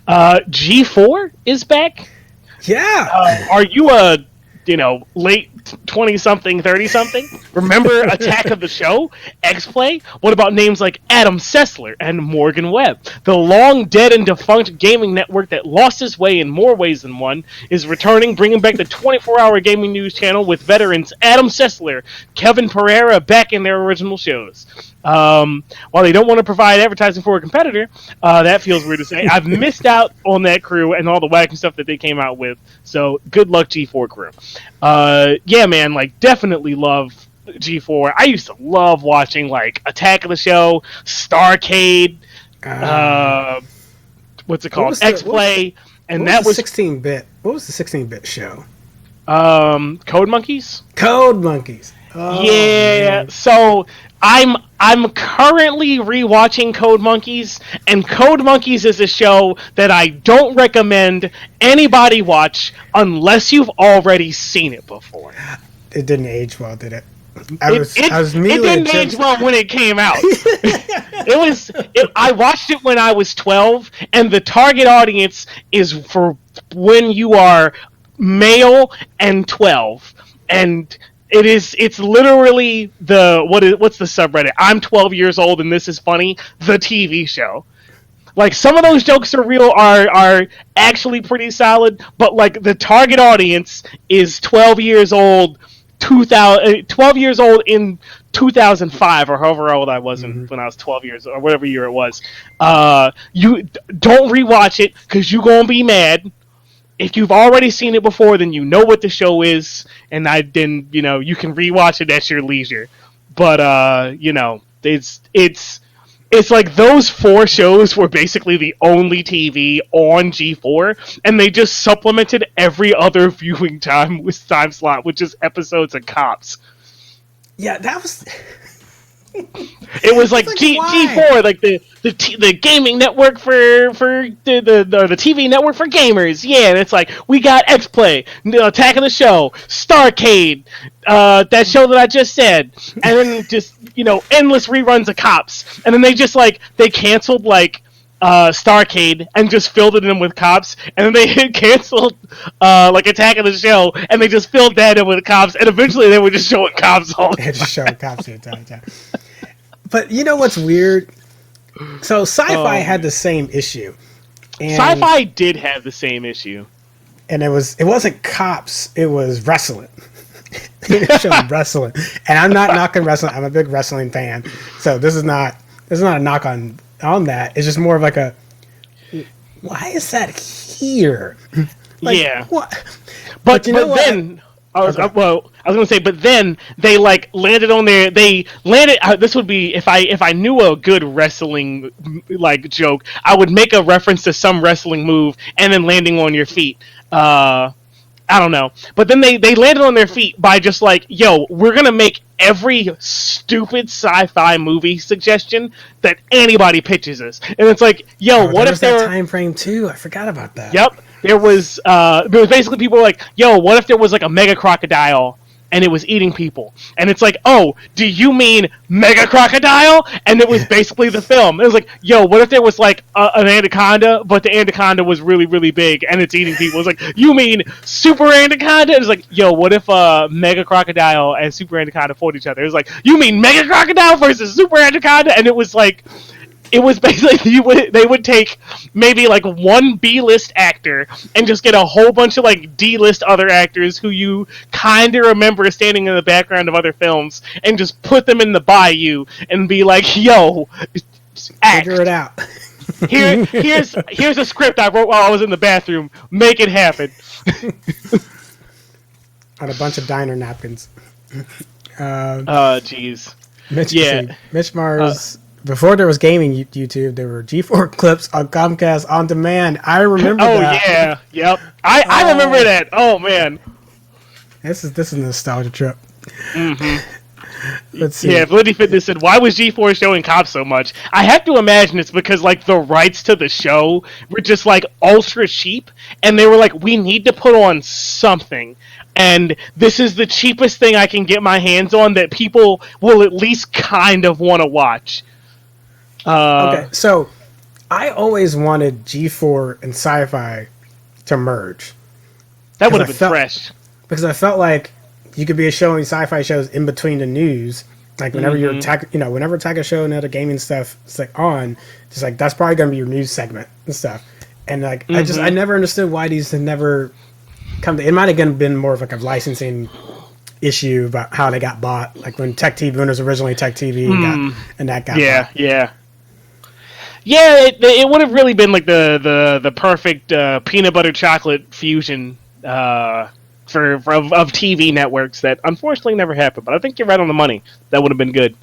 G4 is back. Yeah. Are you a late 20-something, 30-something? Remember Attack of the Show? X-Play? What about names like Adam Sessler and Morgan Webb? The long dead and defunct gaming network that lost its way in more ways than one is returning, bringing back the 24-hour gaming news channel with veterans Adam Sessler, Kevin Pereira back in their original shows. While they don't want to provide advertising for a competitor, that feels weird to say. I've missed out on that crew and all the wacky stuff that they came out with. So good luck, G4 crew. Yeah, man, like definitely love G4. I used to love watching like Attack of the Show, Starcade, what's it called, X-Play, and that was 16-bit. What was the 16-bit show? Code Monkeys. Code Monkeys. Oh, yeah. Man. So I'm currently rewatching Code Monkeys, and Code Monkeys is a show that I don't recommend anybody watch unless you've already seen it before. It didn't age well, did it? It didn't age well when it came out. I watched it when I was 12, and the target audience is for when you are male and 12, and it's literally what's the subreddit? I'm 12 years old and this is funny. The TV show. Like some of those jokes are real, are actually pretty solid, but like the target audience is 12 years old, 12 years old in 2005 or however old I was when I was 12 years or whatever year it was. You don't rewatch it because you're gonna be mad. If you've already seen it before, then you know what the show is, and you can rewatch it at your leisure. But it's like those 4 shows were basically the only TV on G4, and they just supplemented every other viewing time slot with just episodes of Cops. Yeah, that was. It was like G4, like the gaming network for the TV network for gamers. Yeah, and it's like we got X-Play, Attack of the Show, Starcade, that show that I just said, and then just endless reruns of Cops, and then they canceled like Starcade and just filled it in with Cops, and then they canceled like Attack of the Show, and they just filled that in with Cops, and eventually they were just showing Cops all the time. Just showing Cops the entire time. But you know what's weird? So Sci-Fi had the same issue. And Sci-Fi did have the same issue. And it wasn't Cops, it was wrestling. They showed wrestling. And I'm not knocking wrestling. I'm a big wrestling fan. So this is not a knock on that. It's just more of like a, why is that here? Like, yeah. What? But then I was going to say, but then they like landed on their. They landed. This would be if I knew a good wrestling like joke, I would make a reference to some wrestling move and then landing on your feet. I don't know, but then they landed on their feet by just like, yo, we're gonna make every stupid sci-fi movie suggestion that anybody pitches us, and it's like, yo, what if there was that time frame too? I forgot about that. Yep. There was basically people were like, yo, what if there was like a mega crocodile and it was eating people? And it's like, oh, do you mean Mega Crocodile? And it was basically the film. It was like, yo, what if there was like an anaconda, but the anaconda was really, really big and it's eating people? It's like, you mean Super Anaconda? It's like, yo, what if Mega Crocodile and Super Anaconda fought each other? It was like, you mean Mega Crocodile versus Super Anaconda? And it was like, it was basically they would take maybe like one B-list actor and just get a whole bunch of like D-list other actors who you kind of remember standing in the background of other films and just put them in the bayou and be like, yo, act. Figure it out. Here's a script I wrote while I was in the bathroom. Make it happen. On a bunch of diner napkins. Jeez. Mitch Mars. Before there was gaming YouTube, there were G4 clips on Comcast On Demand. I remember that. Oh, yeah. Yep. I remember that. Oh, man. This is a nostalgia trip. Mm-hmm. Let's see. Yeah, Bloody Fitness said, why was G4 showing Cops so much? I have to imagine it's because, like, the rights to the show were just, like, ultra cheap, and they were like, we need to put on something. And this is the cheapest thing I can get my hands on that people will at least kind of want to watch. Okay, so I always wanted G4 and Sci-Fi to merge. That would have been fresh. Because I felt like you could be showing sci-fi shows in between the news. Like whenever you're whenever Attack a Show and other gaming stuff is like on, just like that's probably gonna be your news segment and stuff. And like I never understood why these had never come to. It might have been more of like a licensing issue about how they got bought. Like when when it was originally Tech TV and that got bought. Yeah, it would have really been like the perfect peanut butter chocolate fusion of TV networks that unfortunately never happened. But I think you're right on the money. That would have been good.